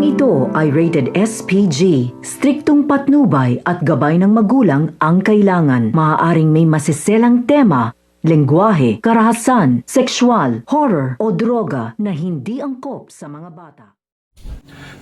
Programang ito ay rated SPG. Striktong patnubay at gabay ng magulang ang kailangan. Maaaring may masiselang tema, lengguwahe, karahasan, sexual, horror o droga na hindi angkop sa mga bata.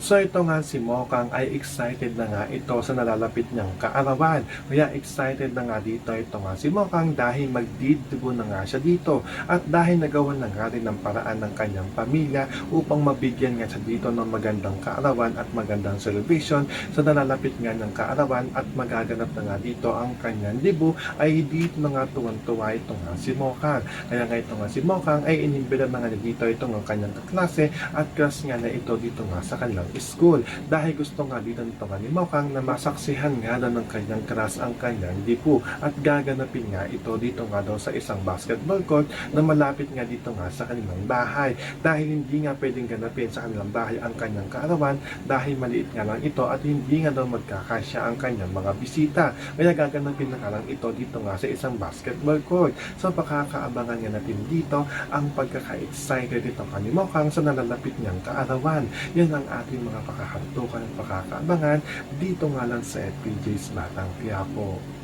So ito nga si Mokang ay excited na nga ito sa nalalapit niyang kaarawan. Kaya excited na nga dito ito nga si Mokang dahil magdidibo na nga siya dito. At dahil nagawa na nga rin ng paraan ng kanyang pamilya upang mabigyan nga siya dito ng magandang kaarawan at magandang celebration sa nalalapit nga ng kaarawan at magaganap na nga dito ang kanyang dibo, ay dito na nga tuwan-tuwa ito nga si Mokang. Kaya nga ito nga si Mokang ay inimbila na nga dito ito ng kanyang kaklase at crush nga na ito dito nga sa kanilang school, dahil gusto nga dito nito nga ni Mokang na masaksihan nga daw ng kanyang crush ang kanyang dibu at gaganapin nga ito dito nga daw sa isang basketball court na malapit nga dito nga sa kanilang bahay, dahil hindi nga pwedeng ganapin sa kanilang bahay ang kanyang kaarawan dahil maliit nga lang ito at hindi nga daw magkakasya ang kanyang mga bisita, kaya gaganapin na nga lang ito dito nga sa isang basketball court. So pakakaabangan nga natin dito ang pagkaka-excited dito ka ni Mokang sa nalalapit niyang kaarawan. Yan ang ating mga pakahantukan at pakakaabangan dito nga lang sa FPJ's Batang Quiapo.